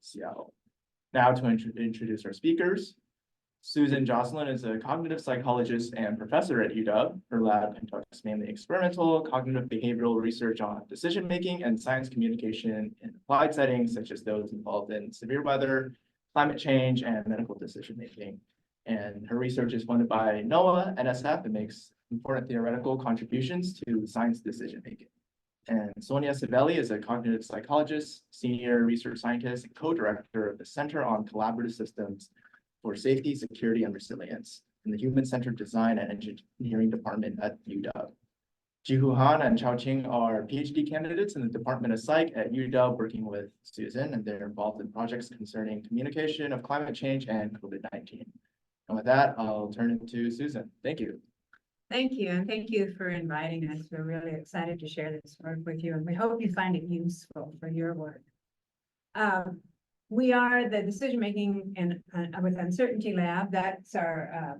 Seattle. Now to introduce our speakers. Susan Josyln is a cognitive psychologist and professor at UW. Her lab conducts mainly experimental cognitive behavioral research on decision-making and science communication in applied settings, such as those involved in severe weather, climate change, and medical decision-making. And her research is funded by NOAA, NSF, and makes important theoretical contributions to science decision-making. And Sonia Savelli is a cognitive psychologist, senior research scientist, and co-director of the Center on Collaborative Systems for Safety, Security, and Resilience in the Human-Centered Design and Engineering Department at UW. Jee Hoon Han and Chao Qin are PhD candidates in the Department of Psych at UW, working with Susan, and they're involved in projects concerning communication of climate change and COVID-19. And with that, I'll turn it to Susan. Thank you. Thank you, and thank you for inviting us. We're really excited to share this work with you, and we hope you find it useful for your work. We are the Decision-Making and with Uncertainty Lab. That's our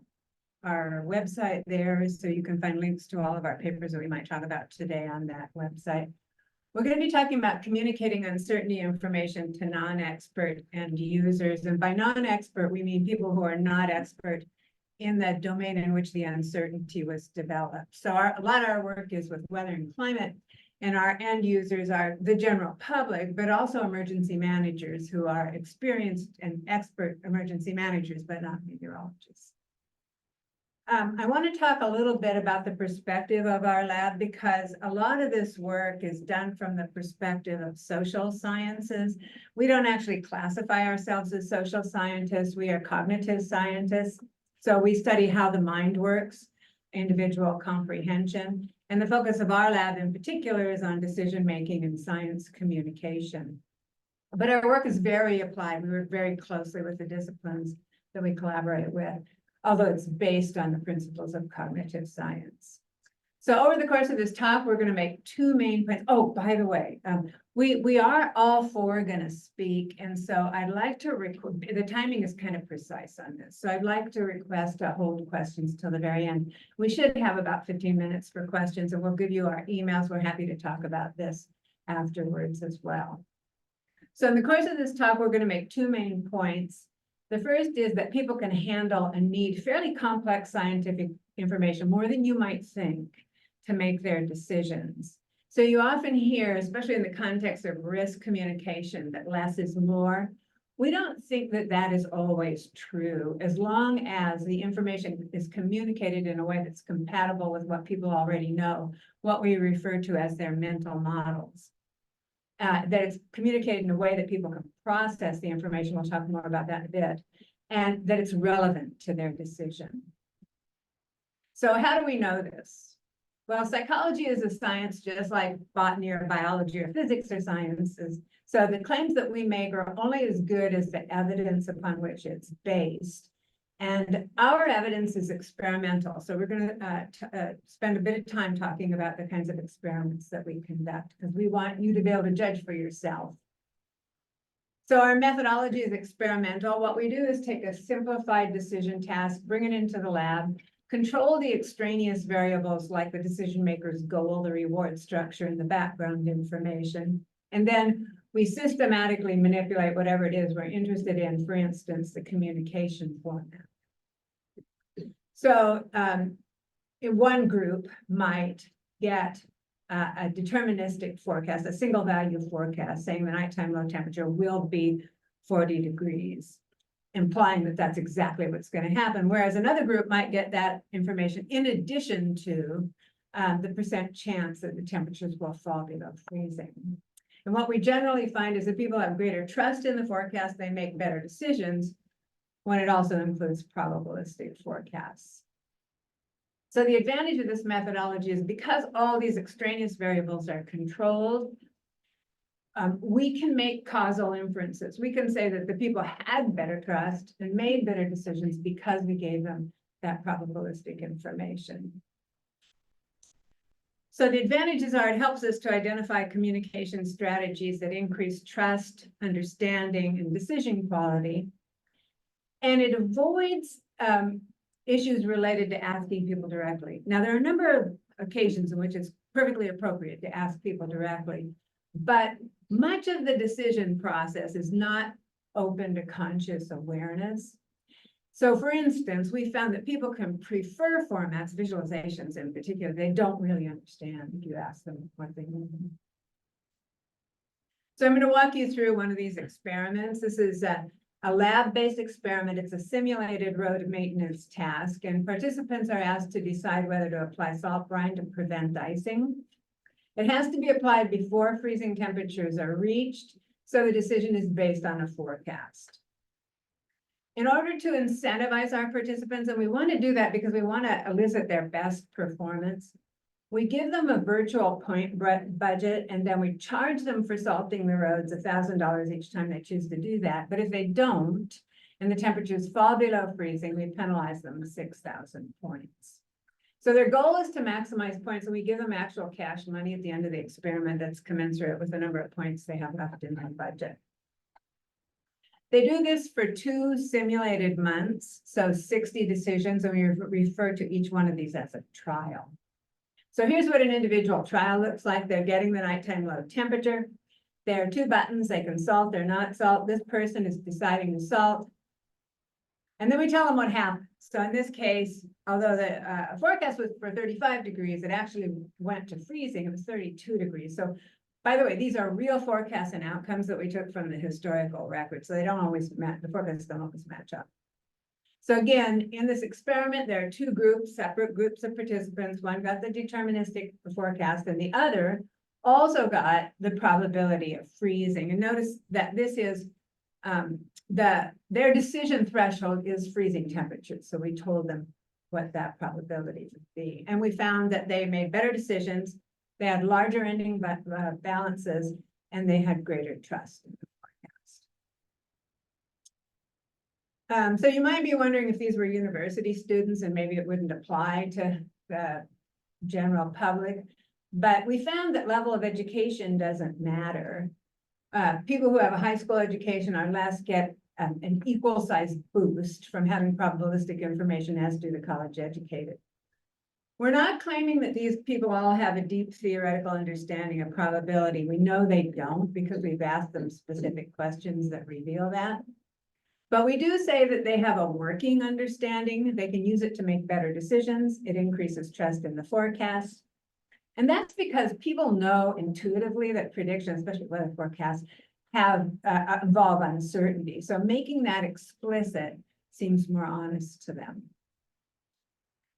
website there, so you can find links to all of our papers that we might talk about today on that website. We're going to be talking about communicating uncertainty information to non-expert end users, and by non-expert, we mean people who are not expert in the domain in which the uncertainty was developed. So a lot of our work is with weather and climate, and our end users are the general public, but also emergency managers who are experienced and expert emergency managers, but not meteorologists. I want to talk a little bit about the perspective of our lab, because a lot of this work is done from the perspective of social sciences. We don't actually classify ourselves as social scientists. We are cognitive scientists. So we study how the mind works, individual comprehension, and the focus of our lab in particular is on decision-making and science communication. But our work is very applied. We work very closely with the disciplines that we collaborate with, although it's based on the principles of cognitive science. So over the course of this talk, we're going to make two main points. Oh, by the way, we are all four going to speak, and so I'd like to the timing is kind of precise on this, so I'd like to request to hold questions till the very end. We should have about 15 minutes for questions, and we'll give you our emails. We're happy to talk about this afterwards as well. So in the course of this talk, we're going to make two main points. The first is that people can handle and need fairly complex scientific information, more than you might think, to make their decisions. So you often hear, especially in the context of risk communication, that less is more. We don't think that that is always true, as long as the information is communicated in a way that's compatible with what people already know, what we refer to as their mental models. That it's communicated in a way that people can process the information. We'll talk more about that in a bit, and that it's relevant to their decision. So how do we know this? Well, psychology is a science just like botany or biology or physics or sciences. So the claims that we make are only as good as the evidence upon which it's based. And our evidence is experimental. So we're going to spend a bit of time talking about the kinds of experiments that we conduct, because we want you to be able to judge for yourself. So our methodology is experimental. What we do is take a simplified decision task, bring it into the lab, control the extraneous variables like the decision maker's goal, the reward structure, and the background information. And then we systematically manipulate whatever it is we're interested in, for instance, the communication format. So one group might get a deterministic forecast, a single value forecast, saying the nighttime low temperature will be 40 degrees, implying that that's exactly what's going to happen. Whereas another group might get that information in addition to the percent chance that the temperatures will fall below freezing. And what we generally find is that people have greater trust in the forecast, they make better decisions when it also includes probabilistic forecasts. So the advantage of this methodology is because all these extraneous variables are controlled, we can make causal inferences. We can say that the people had better trust and made better decisions because we gave them that probabilistic information. So the advantages are it helps us to identify communication strategies that increase trust, understanding, and decision quality. And it avoids issues related to asking people directly. Now, there are a number of occasions in which it's perfectly appropriate to ask people directly, but much of the decision process is not open to conscious awareness. So for instance, we found that people can prefer formats, visualizations in particular, they don't really understand if you ask them what they mean. So I'm going to walk you through one of these experiments. This is a lab-based experiment. It's a simulated road maintenance task, and participants are asked to decide whether to apply salt brine to prevent icing. It has to be applied before freezing temperatures are reached, so the decision is based on a forecast. In order to incentivize our participants, and we want to do that because we want to elicit their best performance, we give them a virtual point budget, and then we charge them for salting the roads $1,000 each time they choose to do that. But if they don't, and the temperatures fall below freezing, we penalize them 6,000 points. So their goal is to maximize points, and we give them actual cash money at the end of the experiment that's commensurate with the number of points they have left in their budget. They do this for 2 simulated months, so 60 decisions, and we refer to each one of these as a trial. So here's what an individual trial looks like. They're getting the nighttime low temperature. There are 2 buttons. They can salt or not salt. This person is deciding to salt. And then we tell them what happens. So in this case, although the forecast was for 35 degrees, it actually went to freezing. It was 32 degrees. So by the way, these are real forecasts and outcomes that we took from the historical record. So they don't always match, the forecasts don't always match up. So again, in this experiment, there are 2 groups, separate groups of participants. One got the deterministic forecast, and the other also got the probability of freezing. And notice that this is their decision threshold is freezing temperatures. So we told them what that probability would be. And we found that they made better decisions. They had larger ending balances, and they had greater trust in the forecast. So you might be wondering if these were university students, and maybe it wouldn't apply to the general public. But we found that level of education doesn't matter. People who have a high school education or less get an equal size boost from having probabilistic information as do the college educated. We're not claiming that these people all have a deep theoretical understanding of probability. We know they don't because we've asked them specific questions that reveal that. But we do say that they have a working understanding. They can use it to make better decisions. It increases trust in the forecast. And that's because people know intuitively that predictions, especially weather forecasts, have involve uncertainty. So making that explicit seems more honest to them.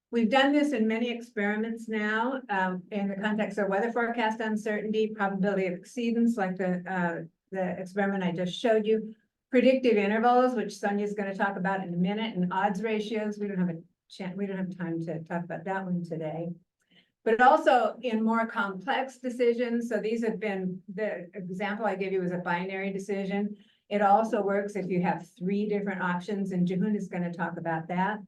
We've done this in many experiments now in the context of weather forecast uncertainty, probability of exceedance, like the experiment I just showed you, predictive intervals, which Sonia is going to talk about in a minute, and odds ratios. We don't have time to talk about that one today. But also in more complex decisions. So these have been, the example I gave you was a binary decision. It also works if you have 3 different options, and Jee Hoon is going to talk about that.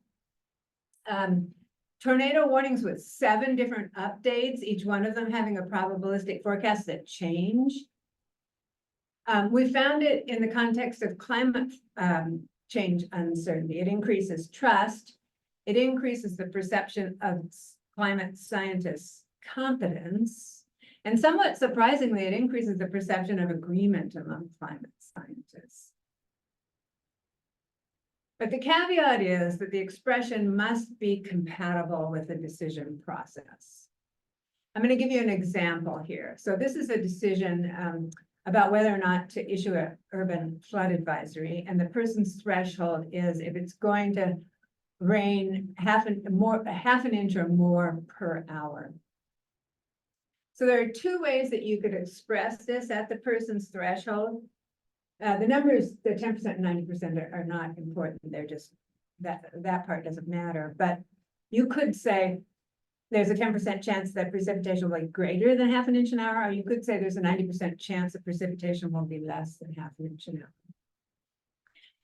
Tornado warnings with 7 different updates, each one of them having a probabilistic forecast that change. We found it in the context of climate change uncertainty. It increases trust. It increases the perception of climate scientists' competence. And somewhat surprisingly, it increases the perception of agreement among climate scientists. But the caveat is that the expression must be compatible with the decision process. I'm going to give you an example here. So this is a decision about whether or not to issue an urban flood advisory. And the person's threshold is if it's going to rain half an inch or more per hour. So there are 2 ways that you could express this at the person's threshold. The numbers, the 10% and 90% are not important. They're just, that part doesn't matter. But you could say there's a 10% chance that precipitation will be greater than half an inch an hour, or you could say there's a 90% chance that precipitation will be less than half an inch an hour.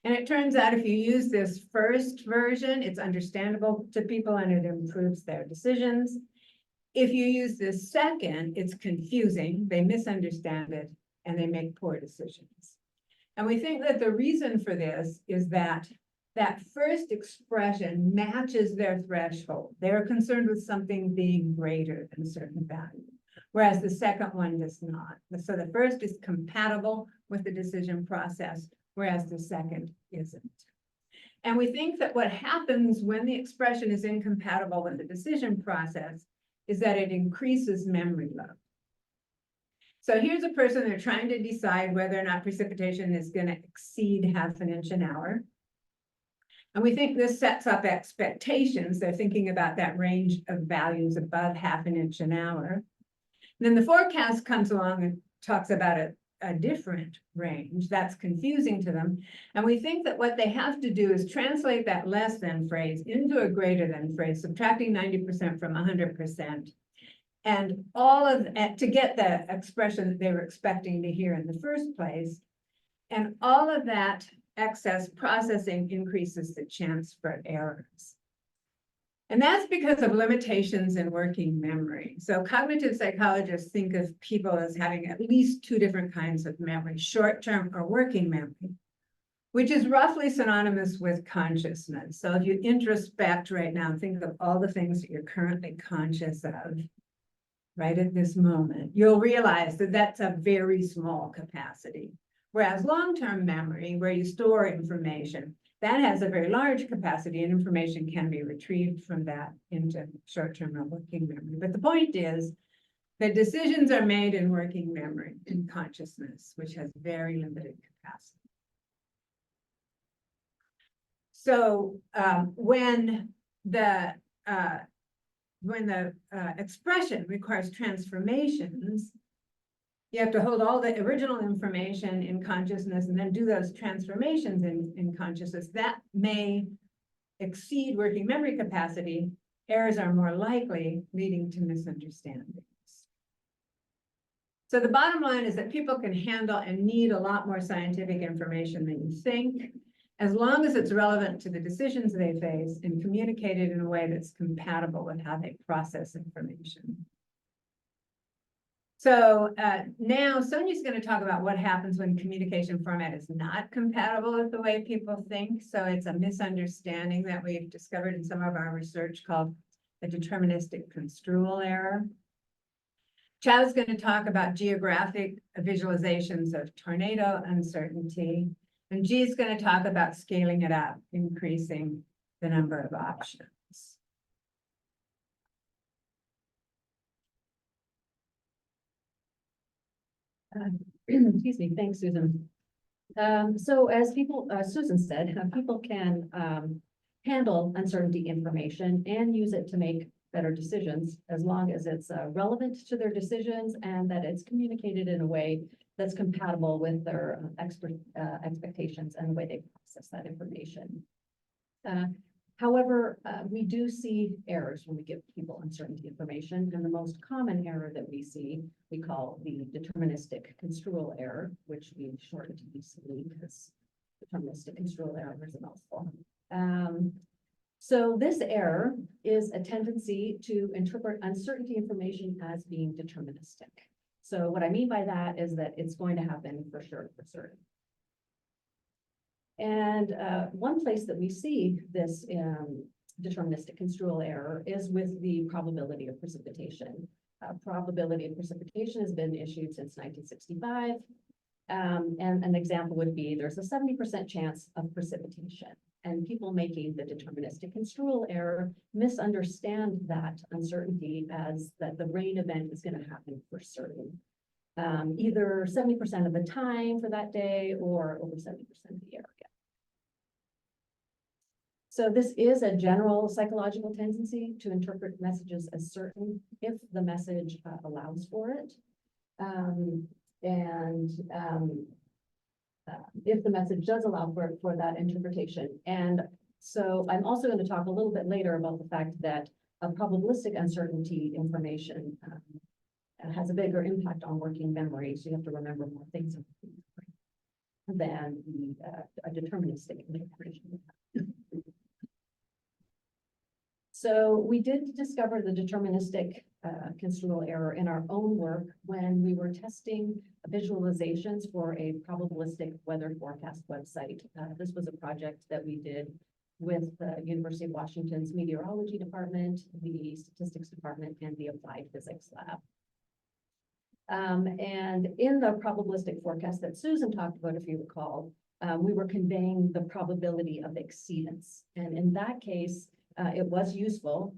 And it turns out if you use this first version, it's understandable to people and it improves their decisions. If you use this second, it's confusing, they misunderstand it, and they make poor decisions. And we think that the reason for this is that that first expression matches their threshold. They're concerned with something being greater than a certain value, whereas the second one does not. So the first is compatible with the decision process, whereas the second isn't. And we think that what happens when the expression is incompatible with the decision process is that it increases memory load. So here's a person, they're trying to decide whether or not precipitation is going to exceed 1/2 inch an hour. And we think this sets up expectations. They're thinking about that range of values above 1/2 inch an hour. And then the forecast comes along and talks about a different range. That's confusing to them. And we think that what they have to do is translate that less than phrase into a greater than phrase, subtracting 90% from 100%. And all of to get the expression that they were expecting to hear in the first place. And all of that excess processing increases the chance for errors. And that's because of limitations in working memory. So cognitive psychologists think of people as having at least 2 different kinds of memory, short-term or working memory, which is roughly synonymous with consciousness. So if you introspect right now, think of all the things that you're currently conscious of right at this moment, you'll realize that that's a very small capacity. Whereas long-term memory, where you store information, that has a very large capacity and information can be retrieved from that into short-term or working memory. But the point is that decisions are made in working memory, in consciousness, which has very limited capacity. So when the expression requires transformations, you have to hold all the original information in consciousness and then do those transformations in consciousness. That may exceed working memory capacity. Errors are more likely, leading to misunderstandings. So the bottom line is that people can handle and need a lot more scientific information than you think, as long as it's relevant to the decisions they face and communicated in a way that's compatible with how they process information. So now Sonia's going to talk about what happens when communication format is not compatible with the way people think. So it's a misunderstanding that we've discovered in some of our research called the deterministic construal error. Chao's going to talk about geographic visualizations of tornado uncertainty. And Jee's going to talk about scaling it up, increasing the number of options. Excuse me, thanks, Susan. So as Susan said, people can handle uncertainty information and use it to make better decisions as long as it's relevant to their decisions and that it's communicated in a way that's compatible with their expectations and the way they process that information. However, we do see errors when we give people uncertainty information, and the most common error that we see, we call the deterministic construal error, which we shorten to DCE because deterministic construal error is a mouthful. So this error is a tendency to interpret uncertainty information as being deterministic. So what I mean by that is that it's going to happen for sure, for certain. And one place that we see this deterministic construal error is with the probability of precipitation. Probability of precipitation has been issued since 1965. And an example would be there's a 70% chance of precipitation. And people making the deterministic construal error misunderstand that uncertainty as that the rain event is going to happen for certain. Either 70% of the time for that day or over 70% of the area. So this is a general psychological tendency to interpret messages as certain if the message allows for it. If the message does allow for that interpretation. And so I'm also going to talk a little bit later about the fact that a probabilistic uncertainty information has a bigger impact on working memory. So you have to remember more things than a deterministic information. So we did discover the deterministic construal error in our own work when we were testing visualizations for a probabilistic weather forecast website. This was a project that we did with the University of Washington's meteorology department, the statistics department, and the applied physics lab. And in the probabilistic forecast that Susan talked about, if you recall, we were conveying the probability of exceedance. And in that case, it was useful,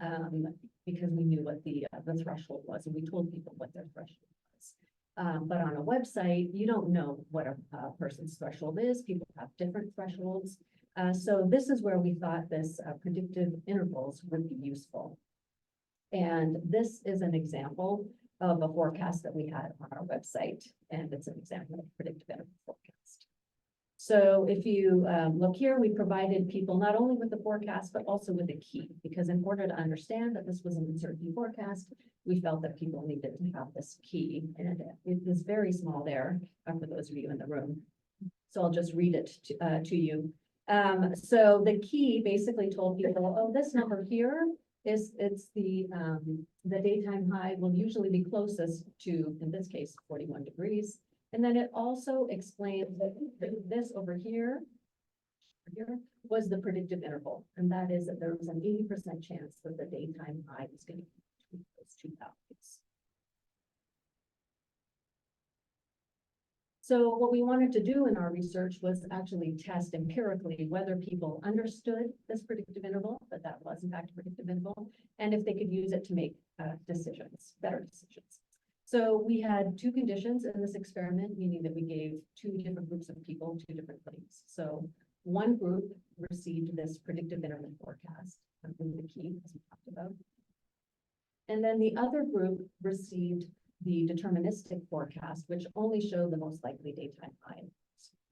because we knew what the threshold was, and we told people what their threshold was. But on a website, you don't know what a person's threshold is. People have different thresholds. So this is where we thought this predictive intervals would be useful. And this is an example of a forecast that we had on our website, and it's an example of predictive interval forecast. So if you look here, we provided people not only with the forecast, but also with a key, because in order to understand that this was an uncertainty forecast, we felt that people needed to have this key, and it is very small there for those of you in the room. So I'll just read it to you. So the key basically told people, oh, this number here it's the daytime high will usually be closest to, in this case, 41 degrees. And then it also explains that this over here was the predictive interval. And that is that there was an 80% chance that the daytime high was going to be between those two values. So what we wanted to do in our research was actually test empirically whether people understood this predictive interval, that was in fact a predictive interval, and if they could use it to make decisions, better decisions. So we had two conditions in this experiment, meaning that we gave two different groups of people two different things. So one group received this predictive interval forecast, the key, as we talked about. And then the other group received the deterministic forecast, which only showed the most likely daytime high,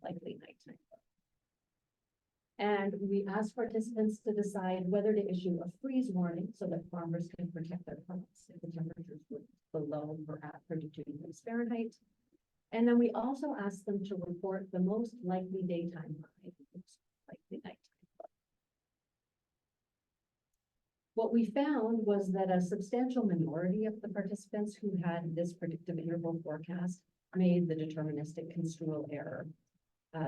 likely nighttime low. And we asked participants to decide whether to issue a freeze warning so that farmers can protect their crops if the temperatures were below or at 32 degrees Fahrenheit. And then we also asked them to report the most likely daytime high, most likely nighttime low. What we found was that a substantial minority of the participants who had this predictive interval forecast made the deterministic construal error.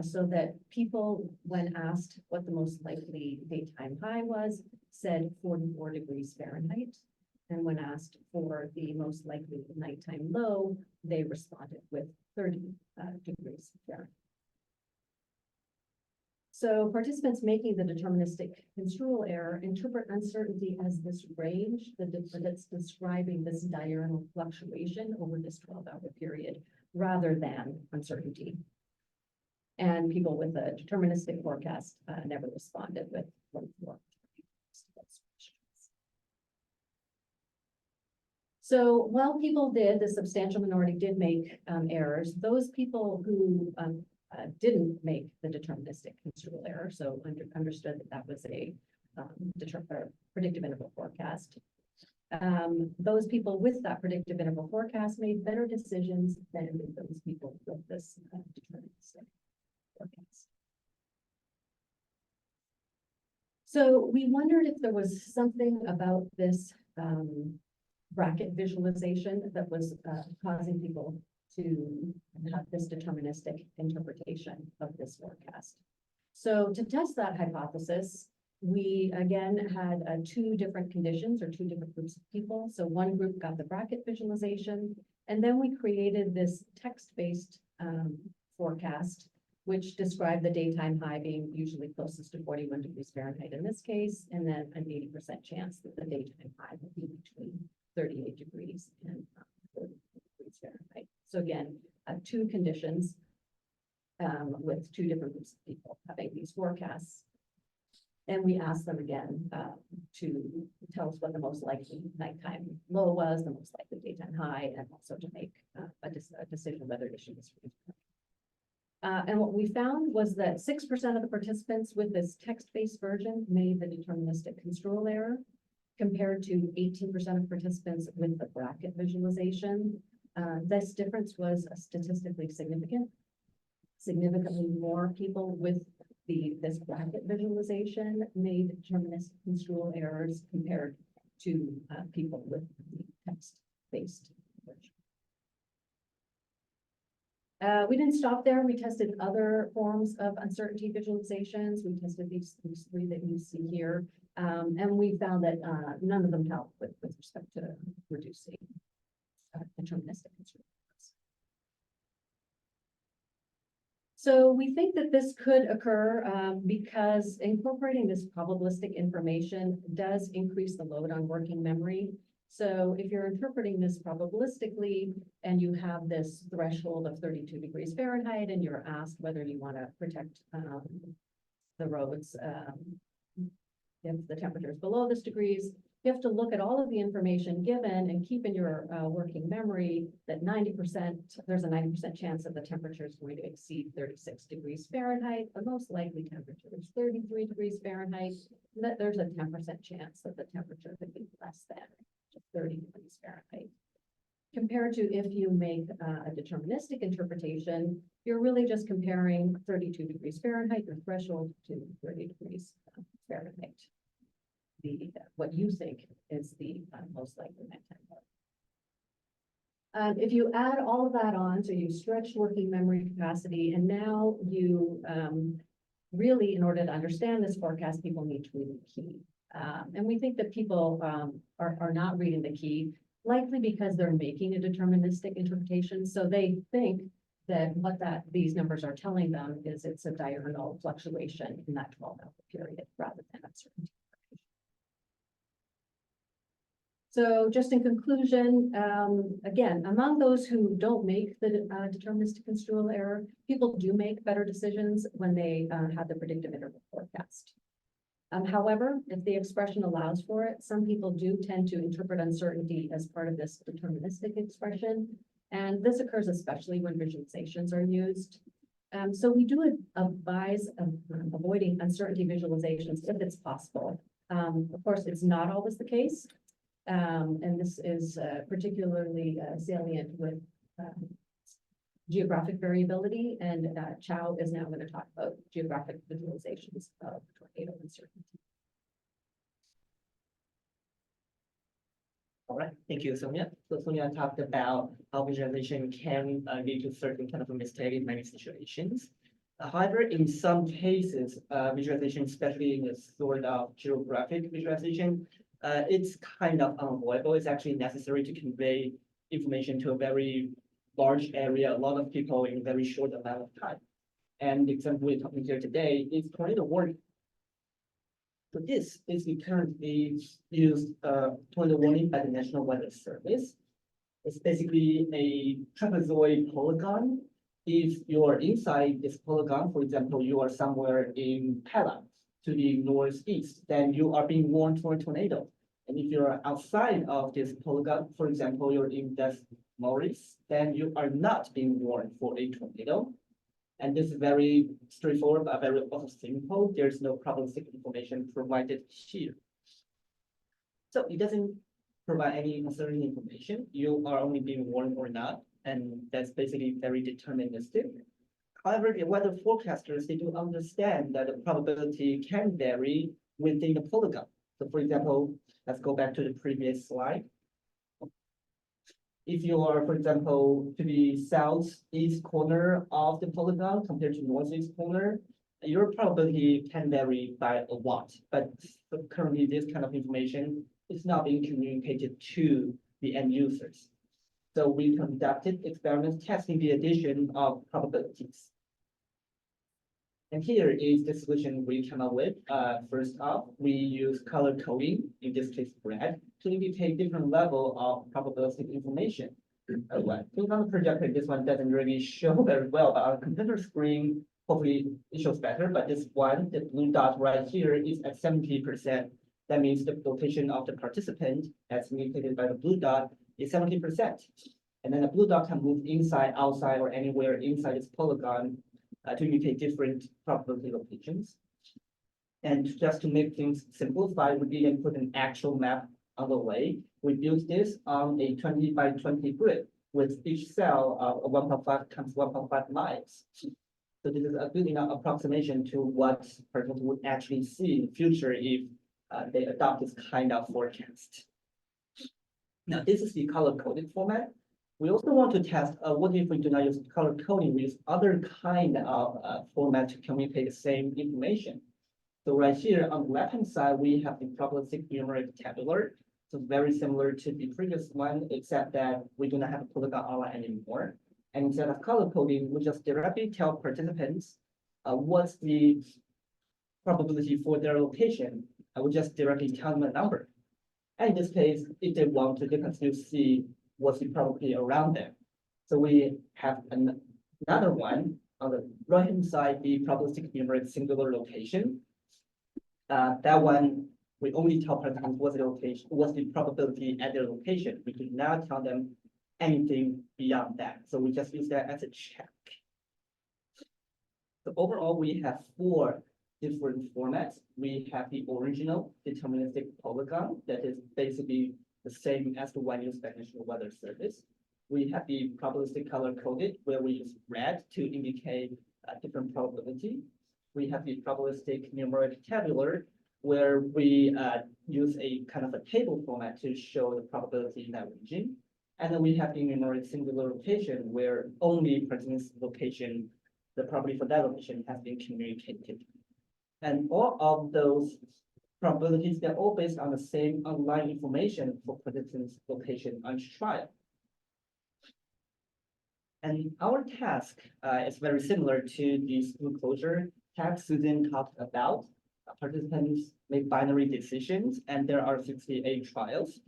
So that people, when asked what the most likely daytime high was, said 44 degrees Fahrenheit. And when asked for the most likely nighttime low, they responded with 30 degrees Fahrenheit. So participants making the deterministic construal error interpret uncertainty as this range that's describing this diurnal fluctuation over this 12-hour period, rather than uncertainty. And people with a deterministic forecast never responded with 44. So while people did, the substantial minority did make errors, those people who didn't make the deterministic construal error, so understood that that was a predictive interval forecast. Those people with that predictive interval forecast made better decisions than those people with this deterministic forecast. So we wondered if there was something about this bracket visualization that was causing people to have this deterministic interpretation of this forecast. So to test that hypothesis, we again had two different conditions or two different groups of people. So one group got the bracket visualization, and then we created this text-based forecast, which described the daytime high being usually closest to 41 degrees Fahrenheit in this case, and then an 80% chance that the daytime high would be between 38 degrees and 40 degrees Fahrenheit. So again, two conditions with two different groups of people having these forecasts. And we asked them again to tell us what the most likely nighttime low was, the most likely daytime high, and also to make a decision whether to issue this freeze. And what we found was that 6% of the participants with this text-based version made the deterministic construal error, compared to 18% of participants with the bracket visualization. This difference was statistically significant. Significantly more people with this bracket visualization made deterministic construal errors compared to people with the text-based version. We didn't stop there. We tested other forms of uncertainty visualizations. We tested these three that you see here. And we found that none of them helped with respect to reducing deterministic construal errors. So we think that this could occur because incorporating this probabilistic information does increase the load on working memory. So if you're interpreting this probabilistically and you have this threshold of 32 degrees Fahrenheit and you're asked whether you want to protect the roads if the temperature is below this degrees, you have to look at all of the information given and keep in your working memory that 90%, there's a 90% chance that the temperature is going to exceed 36 degrees Fahrenheit. The most likely temperature is 33 degrees Fahrenheit. That there's a 10% chance that the temperature could be less than 30 degrees Fahrenheit. Compared to if you make a deterministic interpretation, you're really just comparing 32 degrees Fahrenheit, your threshold, to 30 degrees Fahrenheit. What you think is the most likely nighttime load. If you add all of that on, so you stretch working memory capacity, and now you really, in order to understand this forecast, people need to read the key. And we think that people are not reading the key, likely because they're making a deterministic interpretation. So they think that what these numbers are telling them is it's a diurnal fluctuation in that 12-hour period rather than uncertainty. So just in conclusion, again, among those who don't make the deterministic construal error, people do make better decisions when they have the predictive interval forecast. However, if the expression allows for it, some people do tend to interpret uncertainty as part of this deterministic expression. And this occurs especially when visualizations are used. So we do advise avoiding uncertainty visualizations if it's possible. Of course, it's not always the case. And this is particularly salient with geographic variability, and Chao is now going to talk about geographic visualizations of tornado uncertainty. All right, thank you, Sonia. So Sonia talked about how visualization can lead to certain kind of a mistake in many situations. However, in some cases, visualization, especially in the sort of geographic visualization, it's kind of unavoidable. It's actually necessary to convey information to a very large area, a lot of people in a very short amount of time. And the example we're talking here today is tornado warning. So this is the currently used tornado warning by the National Weather Service. It's basically a trapezoid polygon. If you're inside this polygon, for example, you are somewhere in Pella to the northeast, then you are being warned for a tornado. And if you're outside of this polygon, for example, you're in Des Moines, then you are not being warned for a tornado. And this is very straightforward, but very also simple. There's no probabilistic information provided here. So it doesn't provide any uncertain information. You are only being warned or not. And that's basically very deterministic. However, the weather forecasters, they do understand that the probability can vary within the polygon. So for example, let's go back to the previous slide. If you are, for example, to the southeast corner of the polygon compared to northeast corner, your probability can vary by a lot. But currently, this kind of information is not being communicated to the end users. So we conducted experiments testing the addition of probabilities. And here is the solution we came up with. First off, we use color coding, in this case red, to indicate different level of probabilistic information. Click on the projector, this one doesn't really show very well, but on a computer screen, hopefully it shows better. But this one, the blue dot right here, is at 70%. That means the location of the participant, as indicated by the blue dot, is 70%. And then the blue dot can move inside, outside, or anywhere inside this polygon to indicate different probability locations. And just to make things simplified, we didn't put an actual map on the way. We built this on a 20 by 20 grid with each cell of 1.5 times 1.5 miles. So this is a good enough approximation to what persons would actually see in the future if they adopt this kind of forecast. Now, this is the color-coded format. We also want to test what if we do not use color coding, we use other kind of format to communicate the same information. So right here on the left-hand side, we have the probabilistic numeric tabular. So very similar to the previous one, except that we do not have a polygon outline anymore. And instead of color coding, we just directly tell participants what's the probability for their location. I would just directly tell them a number. And in this case, if they want to, they can still see what's the probability around them. So we have another one on the right-hand side, the probabilistic numeric singular location. That one, we only tell participants what's the location, what's the probability at their location. We do not tell them anything beyond that. So we just use that as a check. So overall, we have 4 different formats. We have the original deterministic polygon that is basically the same as the one used by National Weather Service. We have the probabilistic color coded where we use red to indicate a different probability. We have the probabilistic numeric tabular where we use a kind of a table format to show the probability in that region. And then we have the numeric singular location where only participant's location, the probability for that location has been communicated. And all of those probabilities, they're all based on the same underlying information for participants' location on trial. And our task is very similar to the school closure task Susan talked about. Participants make binary decisions, and there are 68 trials.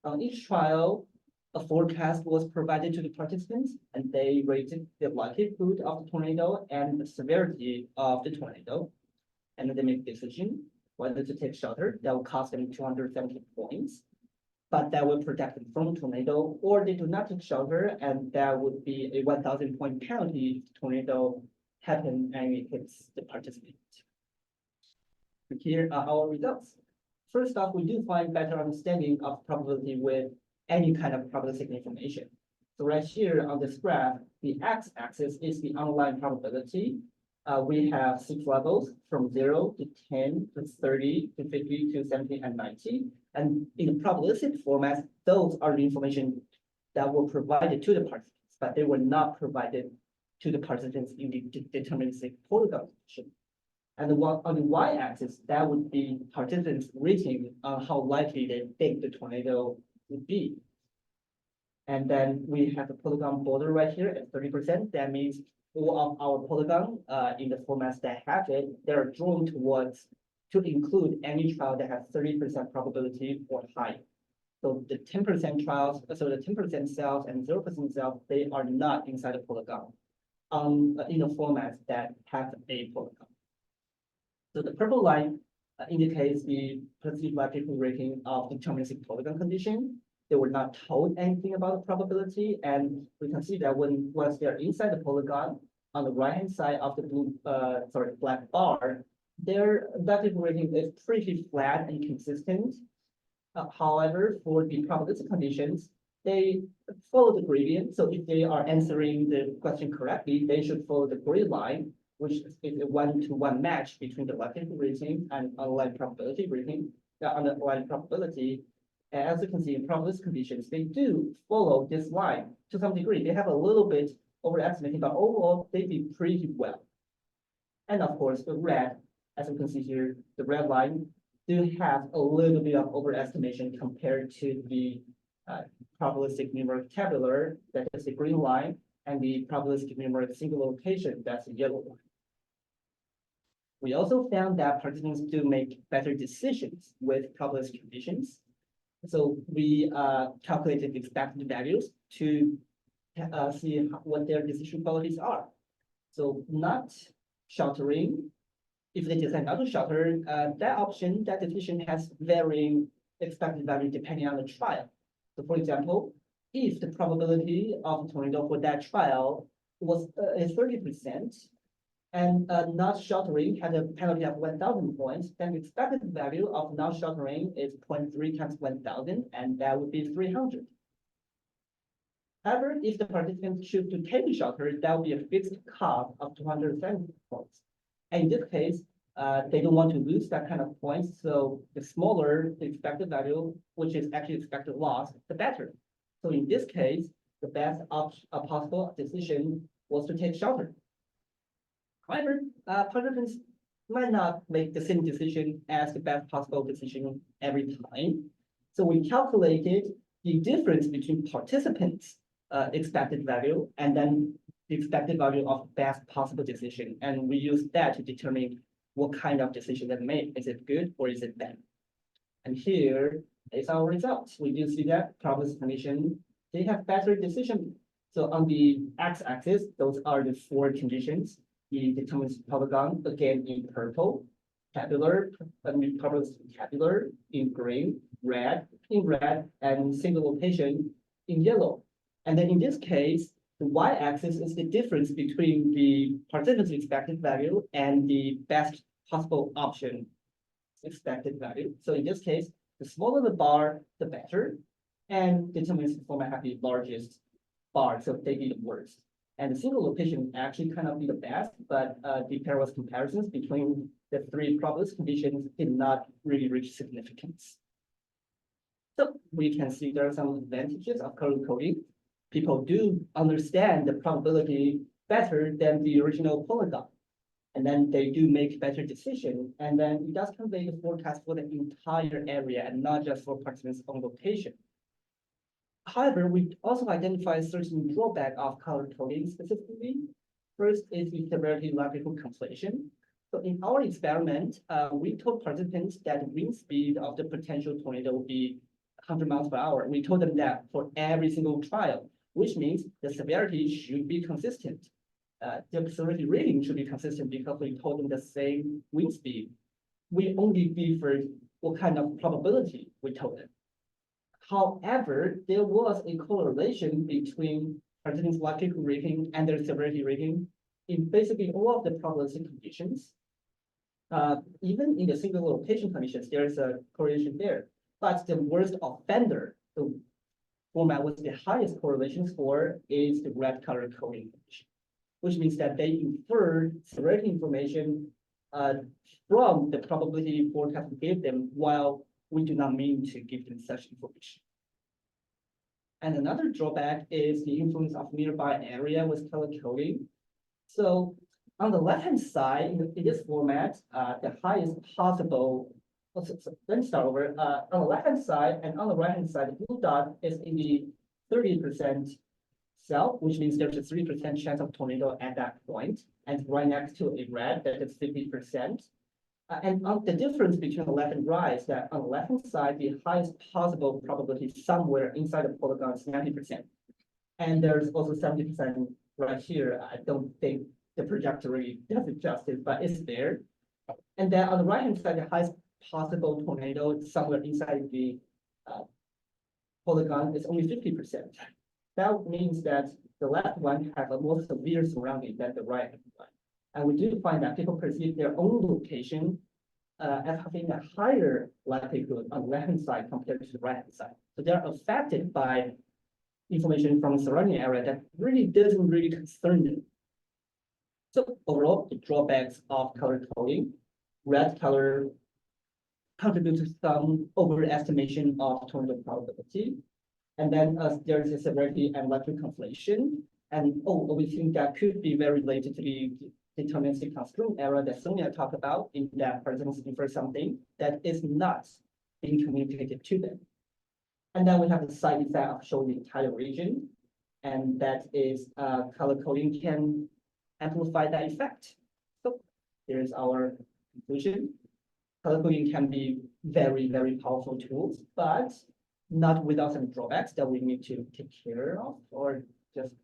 On each trial, a forecast was provided to the participants, and they rated the likelihood of the tornado and the severity of the tornado. And then they make a decision whether to take shelter. That will cost them 270 points, but that will protect them from tornado, or they do not take shelter, and that would be a 1,000 point penalty if the tornado happens and it hits the participant. And here are our results. First off, we do find better understanding of probability with any kind of probabilistic information. So right here on this graph, the x-axis is the underlying probability. We have 6 levels from 0 to 10 to 30 to 50 to 70 and 90. And in the probabilistic format, those are the information that were provided to the participants, but they were not provided to the participants in the deterministic polygon function. And on the y-axis, that would be participants rating on how likely they think the tornado would be. And then we have the polygon border right here at 30%. That means all of our polygon in the formats that have it, they're drawn towards to include any trial that has 30% probability or higher. So the 10% trials, so the 10% cells and 0% cells, they are not inside the polygon in the formats that have a polygon. So the purple line indicates the perceived likelihood rating of deterministic polygon condition. They were not told anything about the probability, and we can see that once they're inside the polygon, on the right-hand side of the black bar, their likelihood rating is pretty flat and consistent. However, for the probabilistic conditions, they follow the gradient. So if they are answering the question correctly, they should follow the gray line, which is a 1-to-1 match between the likelihood rating and underlying probability rating, the underlying probability. As you can see in probabilistic conditions, they do follow this line to some degree. They have a little bit overestimating, but overall they did pretty well. And of course, the red, as you can see here, the red line do have a little bit of overestimation compared to the probabilistic numeric tabular, that is the green line, and the probabilistic numeric single location, that's the yellow line. We also found that participants do make better decisions with probabilistic conditions. So we calculated expected values to see what their decision qualities are. So not sheltering, if they decide not to shelter, that option, that decision has varying expected value depending on the trial. So for example, if the probability of a tornado for that trial was is 30%, and not sheltering had a penalty of 1,000 points, then the expected value of not sheltering is 0.3 times 1,000, and that would be 300. However, if the participants choose to take a shelter, that will be a fixed cost of 270 points. And in this case, they don't want to lose that kind of points, so the smaller the expected value, which is actually expected loss, the better. So in this case, the best possible decision was to take shelter. However, participants might not make the same decision as the best possible decision every time. So we calculated the difference between participants' expected value, and then the expected value of best possible decision. And we use that to determine what kind of decision that made. Is it good or is it bad? And here is our results. We do see that probabilistic condition, they have better decision. So on the x-axis, those are the 4 conditions. The deterministic polygon, again in purple, tabular, probabilistic tabular in green, red, and single location in yellow. And then in this case, the y-axis is the difference between the participant's expected value and the best possible option expected value. So in this case, the smaller the bar, the better. And deterministic format have the largest bar, so they be the worst. And the single location actually kind of be the best, but the pairwise comparisons between the 3 probabilistic conditions did not really reach significance. So we can see there are some advantages of color coding. People do understand the probability better than the original polygon. And then they do make better decisions. And then it does convey the forecast for the entire area and not just for participants' own location. However, we also identify certain drawback of color coding specifically. First is the severity likelihood conflation. So in our experiment, we told participants that the wind speed of the potential tornado will be 100 miles per hour. We told them that for every single trial, which means the severity should be consistent. The severity rating should be consistent because we told them the same wind speed. We only differed what kind of probability we told them. However, there was a correlation between participants' likelihood rating and their severity rating in basically all of the probabilistic conditions. Even in the single location conditions, there's a correlation there. But the worst offender, the format with the highest correlation score, is the red color coding condition, which means that they infer severity information from the probability forecast we gave them, while we do not mean to give them such information. And another drawback is the influence of nearby area with color coding. So on the left-hand side, in this format, the highest possible, let me start over. On the left-hand side and on the right-hand side, the blue dot is in the 30% cell, which means there's a 3% chance of tornado at that point, and right next to a red that is 50%. And the difference between the left and right is that on the left-hand side, the highest possible probability somewhere inside the polygon is 90%. And there's also 70% right here. I don't think the projector really does it justice, but it's there. And then on the right-hand side, the highest possible tornado somewhere inside the polygon is only 50%. That means that the left one has a more severe surrounding than the right one. And we do find that people perceive their own location as having a higher likelihood on the left-hand side compared to the right-hand side. So they're affected by information from the surrounding area that really doesn't really concern them. So overall, the drawbacks of color coding, red color contributes to some overestimation of tornado probability. And then there's a severity and likelihood conflation. And we think that could be very related to the deterministic construct error that Sonia talked about, in that participants infer something that is not being communicated to them. And then we have the side effect of showing the entire region. And that is color coding can amplify that effect. So here's our conclusion. Color coding can be very, very powerful tools, but not without some drawbacks that we need to take care of or just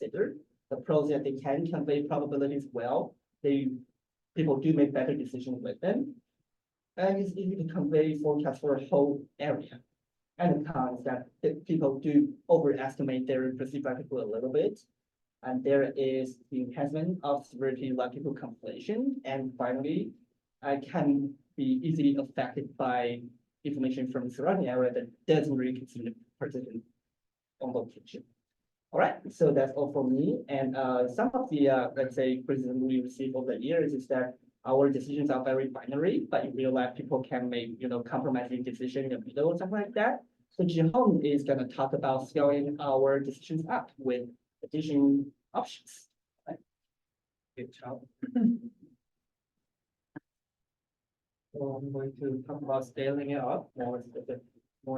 consider. The pros that they can convey probabilities well. People do make better decisions with them. And it's easy to convey forecasts for a whole area. And the cons that people do overestimate their perceived likelihood a little bit. And there is the enhancement of severity likelihood conflation. And finally, can be easily affected by information from the surrounding area that doesn't really consider the participant on location. All right, so that's all for me. And some of the, let's say, criticism we receive over the years is that our decisions are very binary, but in real life, people can make, compromising decision in the middle or something like that. So Jee Hoon is going to talk about scaling our decisions up with additional options. Right. Good job. So I'm going to talk about scaling it up more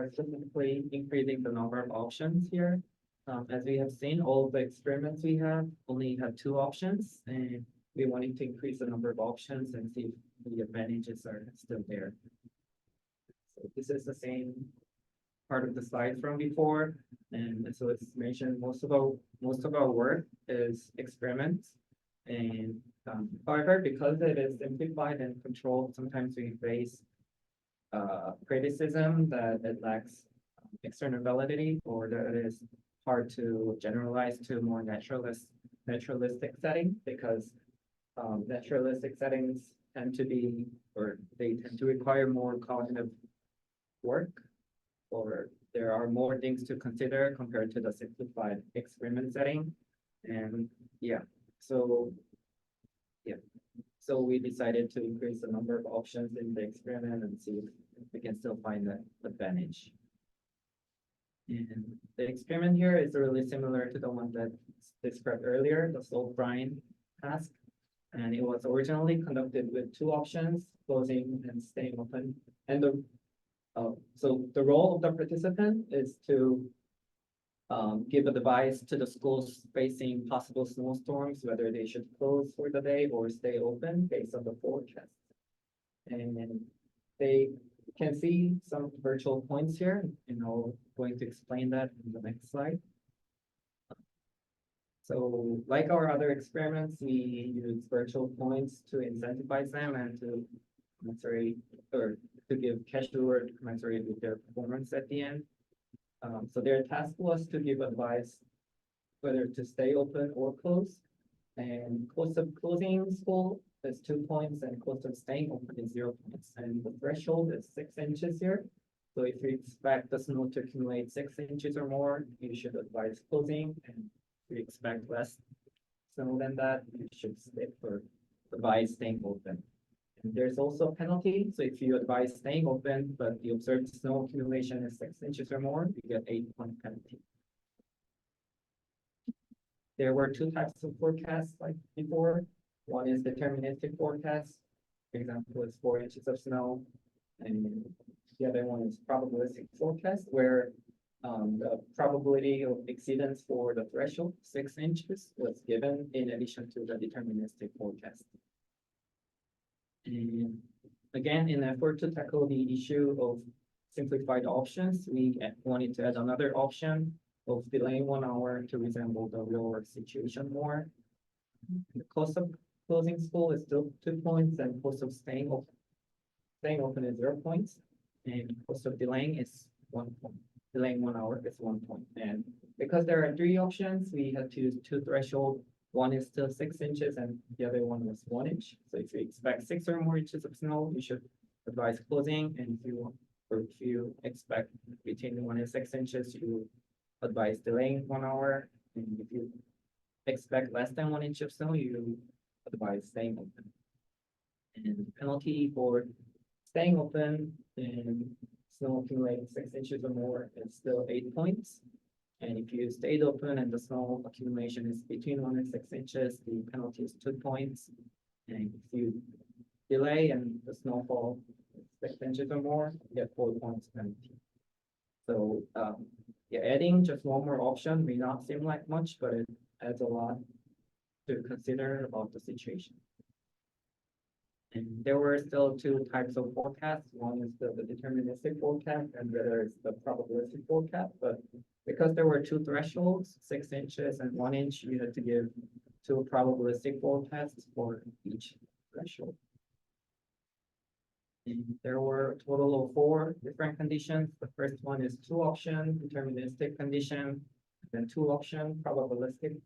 specifically increasing the number of options here. As we have seen, all of the experiments we have only have two options, and we wanted to increase the number of options and see if the advantages are still there. So this is the same part of the slide from before, and so it's mentioned most of our work is experiments, and however, because it is simplified and controlled, sometimes we face criticism that it lacks external validity, or that it is hard to generalize to more naturalistic setting, because naturalistic settings tend to be, or they tend to require more cognitive work, or there are more things to consider compared to the simplified experiment setting. And so we decided to increase the number of options in the experiment and see if we can still find the advantage. And the experiment here is really similar to the one that described earlier, the salt brine task. And it was originally conducted with two options, closing and staying open. And so the role of the participant is to give advice to the schools facing possible snowstorms, whether they should close for the day or stay open based on the forecast. And they can see some virtual points here, and I'm going to explain that in the next slide. So like our other experiments, we use virtual points to incentivize them and to commensurate, or to give cash reward commensurate with their performance at the end. So their task was to give advice whether to stay open or close. And cost of closing school is 2 points, and cost of staying open is 0 points. And the threshold is 6 inches here. So if you expect the snow to accumulate 6 inches or more, you should advise closing. And if you expect less snow than that, you should stick or advise staying open. And there's also a penalty. So if you advise staying open, but the observed snow accumulation is 6 inches or more, you get 8-point penalty. There were two types of forecasts like before. One is deterministic forecast. For example, it's 4 inches of snow. And the other one is probabilistic forecast, where the probability of exceedance for the threshold, 6 inches, was given in addition to the deterministic forecast. And again, in an effort to tackle the issue of simplified options, we wanted to add another option of delaying 1 hour to resemble the real world situation more. The cost of closing school is still 2 points, and cost of staying open is 0 points, and cost of delaying is 1 point. Delaying 1 hour is 1 point. And because there are 3 options, we had to use 2 thresholds. One is still 6 inches, and the other one was 1 inch. So if you expect 6 or more inches of snow, you should advise closing. And if you expect between 1 and 6 inches, you advise delaying 1 hour. And if you expect less than 1 inch of snow, you advise staying open. And the penalty for staying open and snow accumulating 6 inches or more is still 8 points. And if you stayed open and the snow accumulation is between 1 and 6 inches, the penalty is 2 points. And if you delay and the snowfall is 6 inches or more, you get 4 points penalty. So adding just one more option may not seem like much, but it adds a lot to consider about the situation. And there were still 2 types of forecasts. One is the deterministic forecast, and the other is the probabilistic forecast. But because there were 2 thresholds, 6 inches and 1 inch, you had to give 2 probabilistic forecasts for each threshold. And there were a total of 4 different conditions. The first one is 2-option deterministic condition, then 2-option probabilistic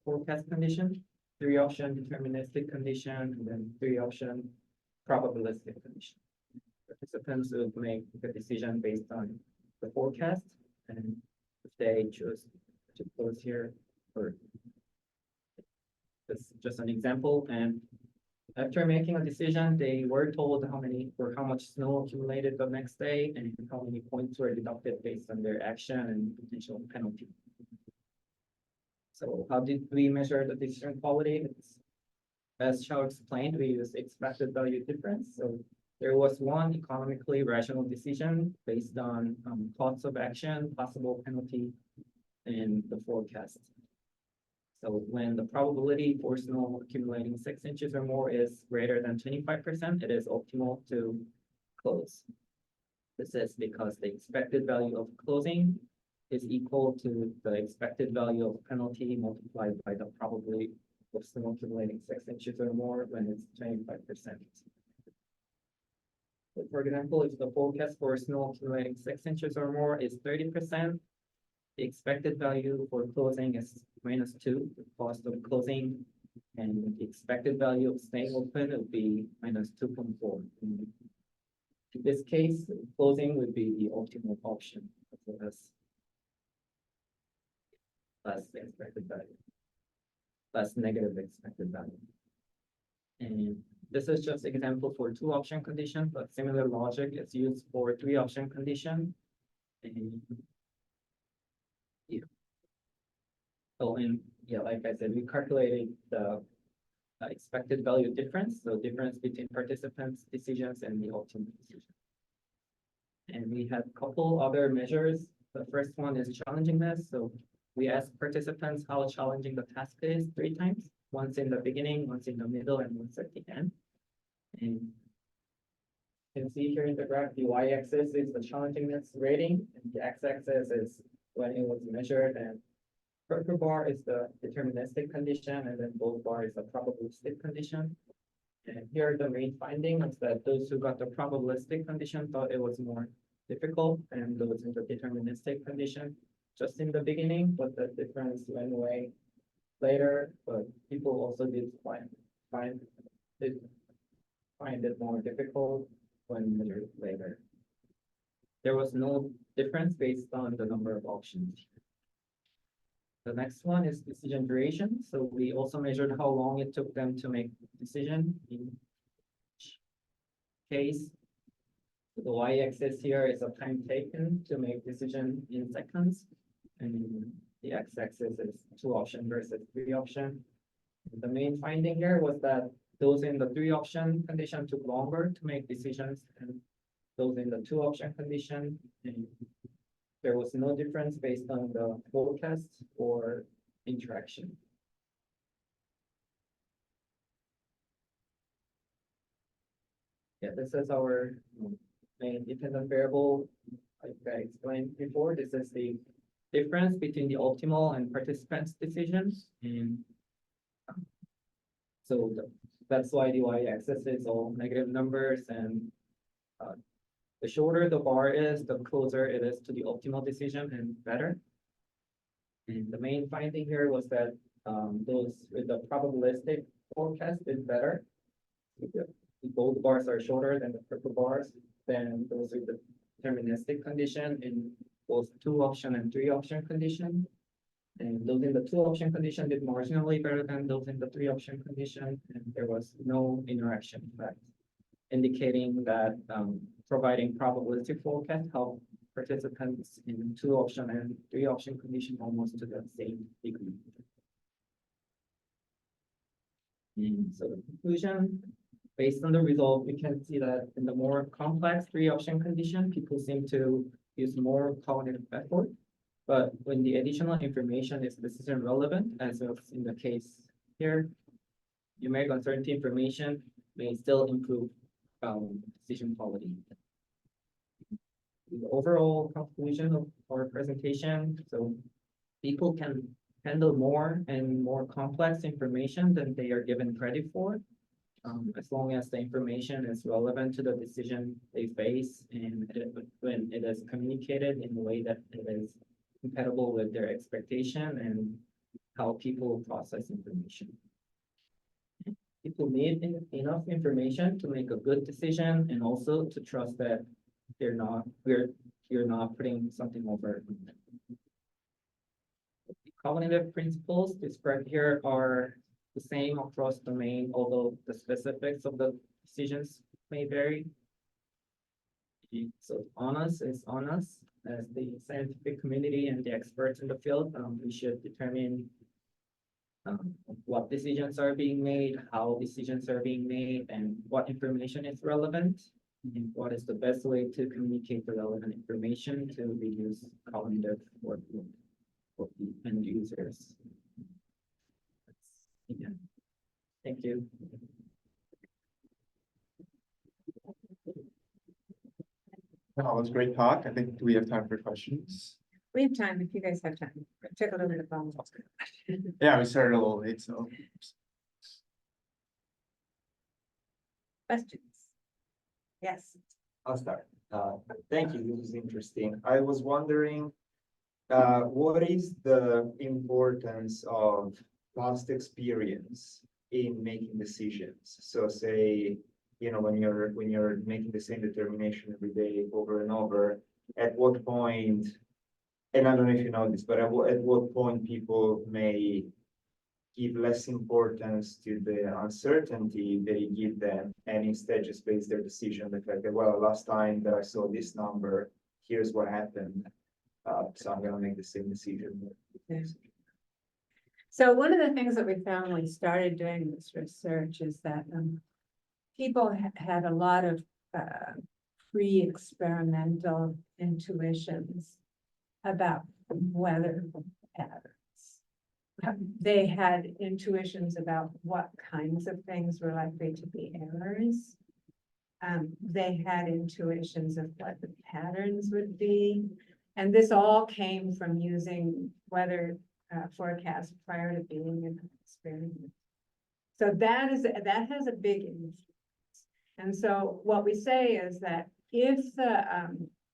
forecast condition, 3-option deterministic condition, and then 3-option probabilistic condition. Participants would make a decision based on the forecast, and if they choose to close here, or this is just an example, and after making a decision, they were told how much snow accumulated the next day and how many points were deducted based on their action and potential penalty. So how did we measure the decision quality? As Chao explained, we used expected value difference. So there was one economically rational decision based on costs of action, possible penalty, in the forecast. So when the probability for snow accumulating 6 inches or more is greater than 25%, it is optimal to close. This is because the expected value of closing is equal to the expected value of penalty multiplied by the probability of snow accumulating 6 inches or more when it's 25%. So for example, if the forecast for snow accumulating 6 inches or more is 30%, the expected value for closing is -2, the cost of closing, and the expected value of staying open would be -2.4. In this case, closing would be the ultimate option, less expected value, less negative expected value. And this is just example for 2-option condition, but similar logic is used for 3-option condition. And yeah. So like I said, we calculated the expected value difference, so difference between participants' decisions and the ultimate decision. And we had a couple other measures. The first one is challengingness. So we asked participants how challenging the task is 3 times, once in the beginning, once in the middle, and once at the end. And you can see here in the graph, the y-axis is the challengingness rating, and the x-axis is when it was measured, and purple bar is the deterministic condition, and then gold bar is the probabilistic condition. And here the main finding is that those who got the probabilistic condition thought it was more difficult, and those in the deterministic condition just in the beginning, but the difference went away later. But people also did find it more difficult when measured later. There was no difference based on the number of options. The next one is decision duration. So we also measured how long it took them to make decision in each case. The y-axis here is the time taken to make decision in seconds, and the x-axis is 2-option versus 3-option. The main finding here was that those in the 3-option condition took longer to make decisions, and those in the 2-option condition, and there was no difference based on the forecast or interaction. Yeah, this is our main dependent variable. Like I explained before, this is the difference between the optimal and participants' decisions. And so that's why the y-axis is all negative numbers, and the shorter the bar is, the closer it is to the optimal decision and better. And the main finding here was that those with the probabilistic forecast is better. The gold bars are shorter than the purple bars, then those with the deterministic condition in both 2-option and 3-option condition. And those in the 2-option condition did marginally better than those in the 3-option condition, and there was no interaction effect, indicating that providing probabilistic forecast help participants in 2-option and 3-option condition almost to the same degree. And so the conclusion, based on the result, we can see that in the more complex 3-option condition, people seem to use more cognitive effort. But when the additional information is decision relevant, as was in the case here, numeric uncertainty information may still improve decision quality. The overall conclusion of our presentation, so people can handle more and more complex information than they are given credit for, as long as the information is relevant to the decision they face, and when it is communicated in a way that it is compatible with their expectation and how people process information. People need enough information to make a good decision, and also to trust that you're not putting something over them. The cognitive principles described here are the same across domain, although the specifics of the decisions may vary. So on us is on us as the scientific community and the experts in the field. We should determine what decisions are being made, how decisions are being made, and what information is relevant, and what is the best way to communicate the relevant information to reduce cognitive workload. for the end users. Yeah. Thank you. That was a great talk. I think we have time for questions. We have time if you guys have time. It took a little bit of phone. Yeah, we started a little late, so. Questions? Yes. I'll start. Thank you. This is interesting. I was wondering, what is the importance of past experience in making decisions? So say, when you're making the same determination every day over and over, at what point, and I don't know if you know this, but at what point people may give less importance to the uncertainty they give them and instead just base their decision on the fact that, well, last time that I saw this number, here's what happened. So I'm gonna make the same decision. Yeah. So one of the things that we found when we started doing this research is that people had a lot of pre-experimental intuitions about weather patterns. They had intuitions about what kinds of things were likely to be errors. They had intuitions of what the patterns would be. And this all came from using weather forecasts prior to being an experiment. So that has a big influence. And so what we say is that if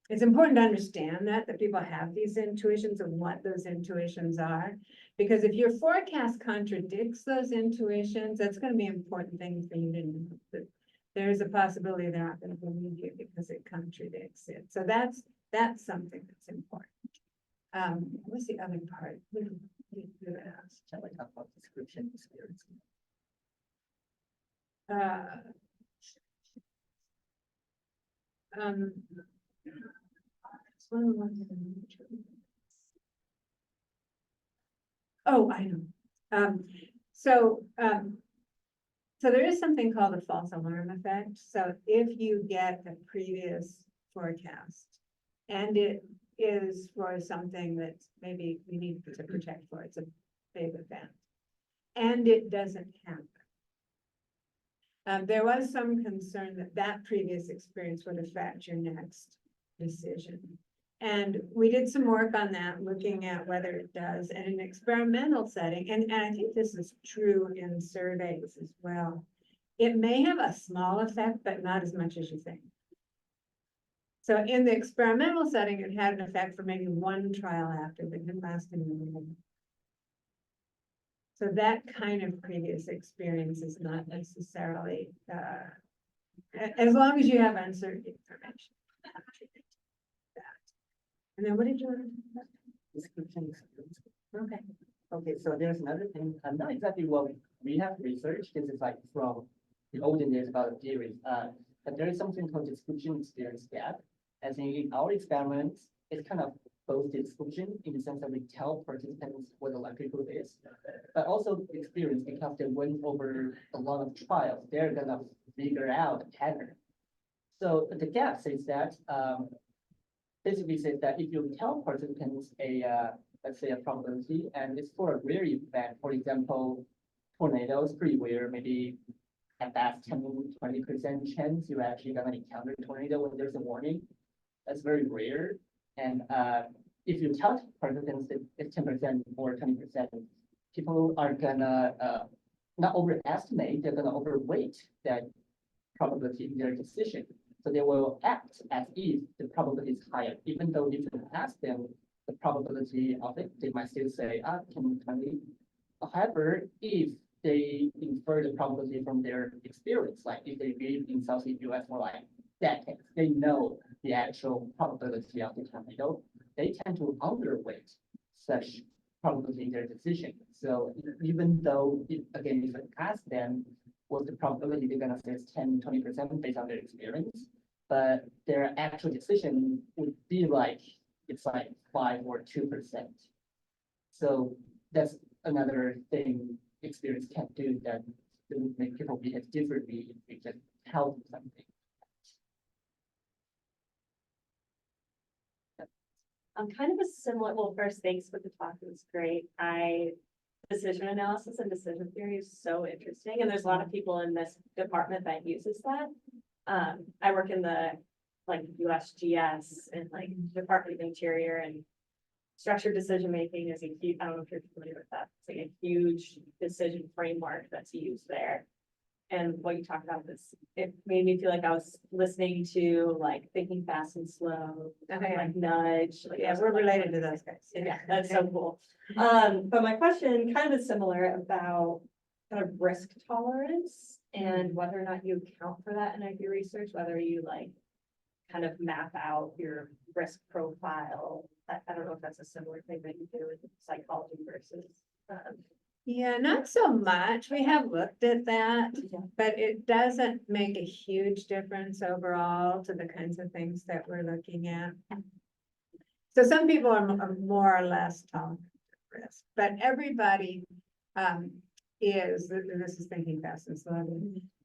it's important to understand that people have these intuitions and what those intuitions are, because if your forecast contradicts those intuitions, that's going to be an important thing for you to know. That there's a possibility they're not going to believe you because it contradicts it. So that's something that's important. What's the other part? Shall I talk about description experience? Oh, I know. So there is something called a false alarm effect. So if you get a previous forecast and it is for something that maybe we need to protect for, it's a big event, and it doesn't happen. There was some concern that that previous experience would affect your next decision. And we did some work on that, looking at whether it does in an experimental setting. And I think this is true in surveys as well. It may have a small effect, but not as much as you think. So in the experimental setting, it had an effect for maybe one trial after, but didn't last any longer. So that kind of previous experience is not necessarily, as long as you have uncertain information. And then what did you want to talk about? Description experience. Okay. Okay, so there's another thing, not exactly what we have researched, this is like from the olden days about the theories, but there is something called description experience gap. As in our experiments, it's kind of both description in the sense that we tell participants what the likelihood is, but also experience because they went over a lot of trials, they're gonna figure out a pattern. So the gap says that, basically says that if you tell participants let's say a probability, and it's for a rare event, for example, tornadoes, pretty rare, maybe at best 10–20% chance you're actually gonna encounter a tornado when there's a warning. That's very rare. And if you tell participants that it's 10% or 20%, people are gonna not overestimate, they're gonna overweight that probability in their decision. So they will act as if the probability is higher, even though if you ask them the probability of it, they might still say, 10–20. However, if they infer the probability from their experience, like if they live in Southeast US for like decades, they know the actual probability of the tornado, they tend to underweight such probability in their decision. So even though, if you ask them what's the probability, they're gonna say it's 10–20% based on their experience, but their actual decision would be like, it's like 5 or 2%. So that's another thing experience can do that would make people behave differently if we just tell them something. I'm kind of a similar, well, first, thanks for the talk, it was great. Decision analysis and decision theory is so interesting, and there's a lot of people in this department that uses that. I work in the, like, USGS and like Department of Interior, and structured decision making is a huge, I don't know if you're familiar with that, it's like a huge decision framework that's used there. And what you talked about this, it made me feel like I was listening to like Thinking Fast and Slow, Okay. like Nudge. Like, Yeah, we're related to those guys. Yeah, that's so cool. But my question kind of is similar about kind of risk tolerance and whether or not you account for that in your research, whether you like kind of map out your risk profile. I don't know if that's a similar thing that you do in psychology versus. Yeah, not so much. We have looked at that, but it doesn't make a huge difference overall to the kinds of things that we're looking at. So some people are more or less tolerant to risk, but everybody is, and this is Thinking Fast and Slow.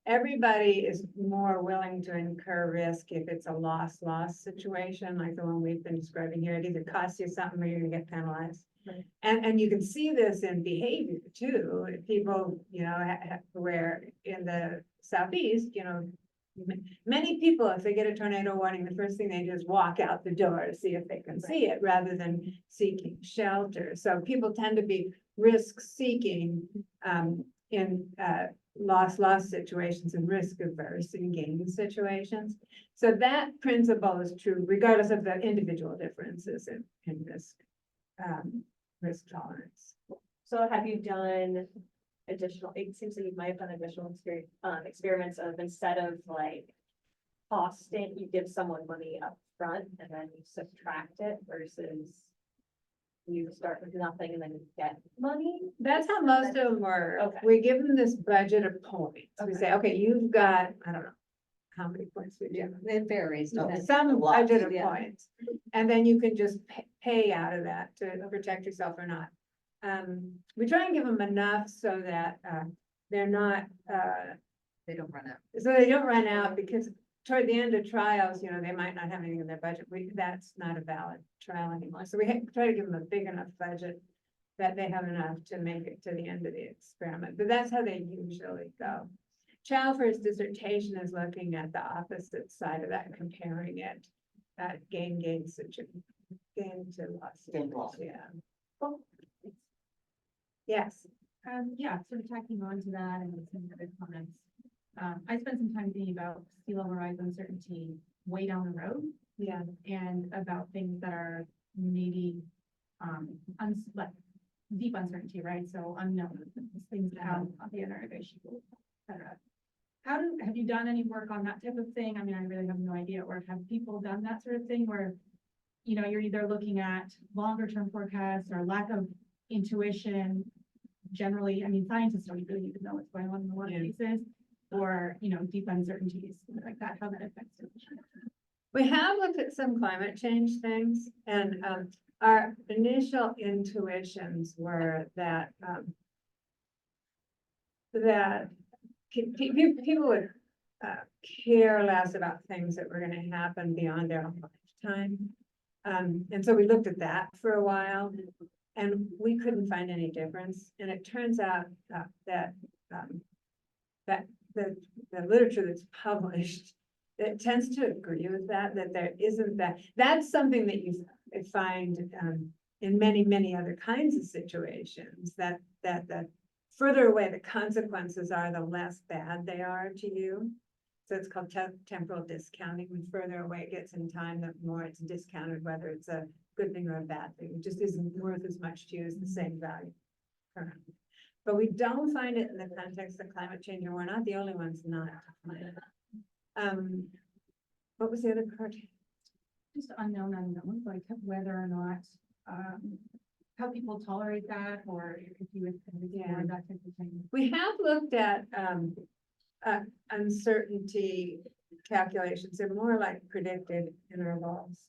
Everybody is more willing to incur risk if it's a loss situation, like the one we've been describing here. It either costs you something or you're gonna get penalized. Right. And you can see this in behavior too. People, where in the Southeast, many people, if they get a tornado warning, the first thing they do is walk out the door to see if they can see it rather than seeking shelter. So people tend to be risk seeking in loss situations and risk averse in gain situations. So that principle is true regardless of the individual differences in risk tolerance. So have you done additional, it seems like you might have done additional experiments of, instead of like costing, you give someone money up front and then you subtract it versus you start with nothing and then you get money? That's how most of them work. Okay. We give them this budget of points. We Okay. say, okay, you've got, I don't know, how many points we do? It varies. Some budget of yeah. points. And then you can just pay out of that to protect yourself or not. We try and give them enough so that they're not, They don't run out. so they don't run out, because toward the end of trials, they might not have anything in their budget. That's not a valid trial anymore. So we try to give them a big enough budget that they have enough to make it to the end of the experiment. But that's how they usually go. Chao, for his dissertation, is looking at the opposite side of that and comparing it, gain situation, gain to loss. Gain to loss. Yeah. Yes. Yeah, sort of tacking on to that and some other comments. I spent some time thinking about sea level rise uncertainty way down the road Yeah. and about things that are maybe like deep uncertainty, right? So unknown, things out on the other issue, et cetera. Have you done any work on that type of thing? I mean, I really have no idea. Or have people done that sort of thing where, you're either looking at longer term forecasts or lack of intuition. Generally, I mean, scientists don't really even know what's going on in a lot of cases, or, deep uncertainties, things like that, how that affects it. We have looked at some climate change things, and our initial intuitions were that people would care less about things that were going to happen beyond their own lifetime. And so we looked at that for a while, and we couldn't find any difference. And it turns out that the literature that's published, it tends to agree with that there isn't that's something that you find in many other kinds of situations, that the further away the consequences are, the less bad they are to you. So it's called temporal discounting. The further away it gets in time, the more it's discounted, whether it's a good thing or a bad thing. It just isn't worth as much to you as the same value currently. But we don't find it in the context of climate change, and we're not the only ones not to find it. What was the other part? Just unknown unknowns, like whether or not, how people tolerate that, or if you would explore that type of thing. We have looked at uncertainty calculations. They're more like predicted intervals.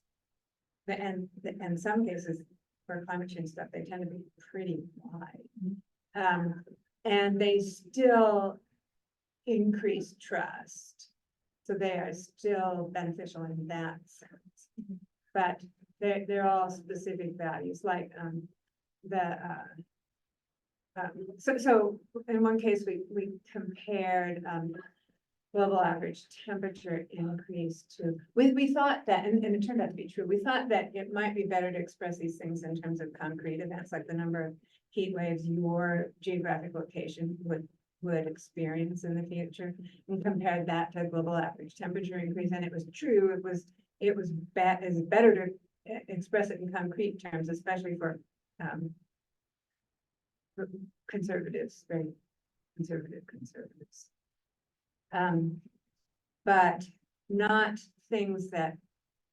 And in some cases, for climate change stuff, they tend to be pretty wide. And they still increase trust. So they are still beneficial in that sense. But they're all specific values, like, so in one case, we compared, global average temperature increase to, we thought that, and it turned out to be true, we thought that it might be better to express these things in terms of concrete events, like the number of heat waves your geographic location would experience in the future, and compared that to global average temperature increase, and it was true, it's better to express it in concrete terms, especially for conservatives, very conservatives. But not things that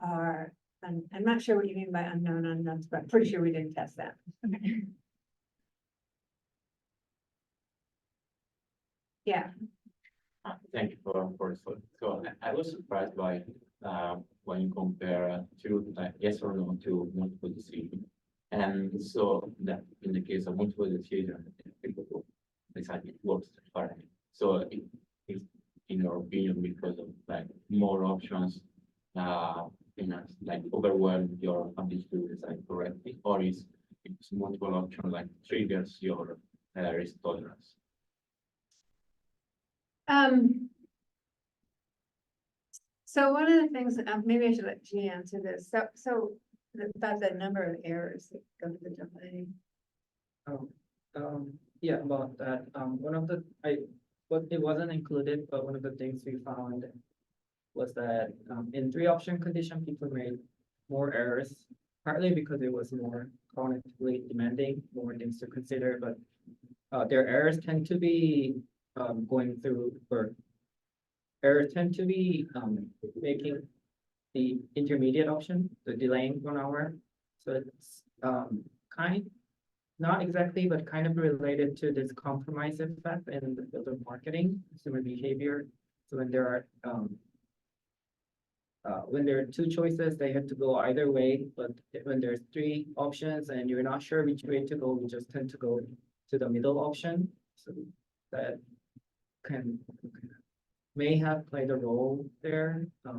are, I'm not sure what you mean by unknown unknowns, but I'm pretty sure we didn't test that. Yeah, Thank you for so I was surprised by when you compare to yes or no to multiple decision. And so that in the case of multiple decision, people decide it works fine. So if in your opinion, because of like more options, like overwhelm your ability to decide correctly, or is it's multiple option like triggers your risk tolerance? So one of the things, maybe I should let Jee answer this. So about the number of errors that go to the domain. Yeah, about that, one of the, but it wasn't included, but one of the things we found was that, in 3-option condition, people made more errors, partly because it was more cognitively demanding, more things to consider, but their errors tend to be, making the intermediate option, the delaying 1 hour. So it's not exactly, but kind of related to this compromise effect in the field of marketing, consumer behavior. So when there are 2 choices, they have to go either way. But when there's 3 options and you're not sure which way to go, you just tend to go to the middle option. So that may have played a role there. I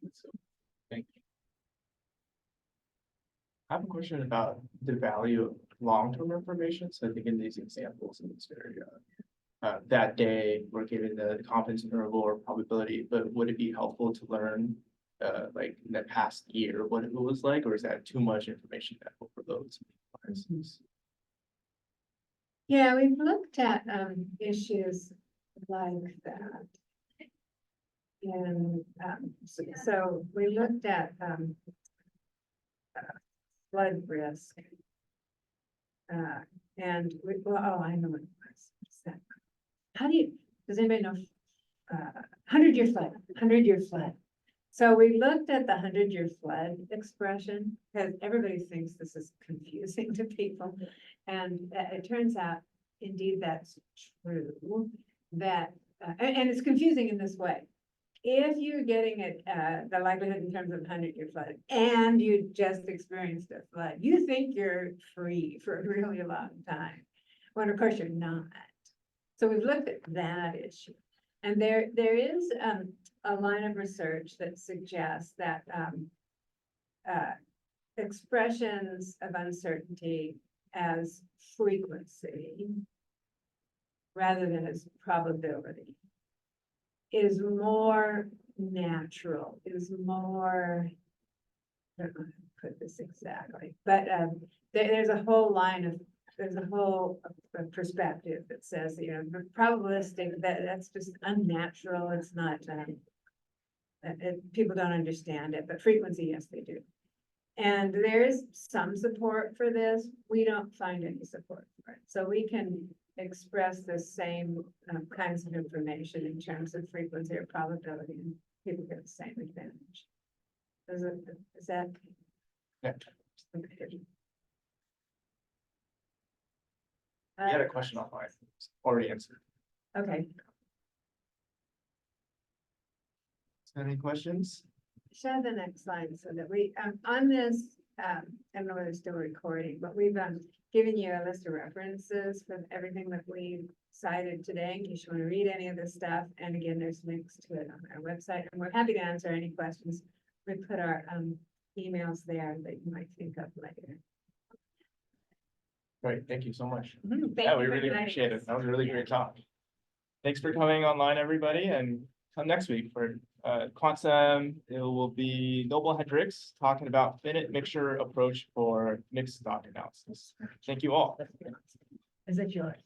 think so. Thank you. I have a question about the value of long-term information. So I think in these examples, it's very, that day we're given the confidence interval or probability, but would it be helpful to learn, like in the past year, what it was like, or is that too much information that overloads biases? Yeah, we've looked at issues like that. And so we looked at flood risk. And I know what it was. What's that? Does anybody know? 100-year flood, 100-year flood. So we looked at the 100-year flood expression, because everybody thinks this is confusing to people. And it turns out, indeed, that's true, that, and it's confusing in this way. If you're getting it, the likelihood in terms of 100-year flood, and you just experienced a flood, you think you're free for a really long time, when of course you're not. So we've looked at that issue. And there is a line of research that suggests that expressions of uncertainty as frequency rather than as probability is more natural, is more, I don't know how to put this exactly, but there's a whole perspective that says, the probabilistic, that's just unnatural. It's not, people don't understand it, but frequency, yes, they do. And there is some support for this. We don't find any support for it. So we can express the same kinds of information in terms of frequency or probability, and people get the same advantage. Is that? Yeah. Okay. You had a question offline, already answered. Okay, Any questions? show the next slide so that we, on this, I don't know whether it's still recording, but we've given you a list of references for everything that we cited today, in case you want to read any of this stuff. And again, there's links to it on our website, and we're happy to answer any questions. We put our emails there that you might think of later. Great, thank you so much. Thank Yeah, you we for really inviting appreciate us. it. That was a really Yeah. great talk. Thanks for coming online, everybody, and come next week for Quantum. It will be Noble Hendricks talking about finite mixture approach for mixed stock analysis. Thank you all. Is it yours?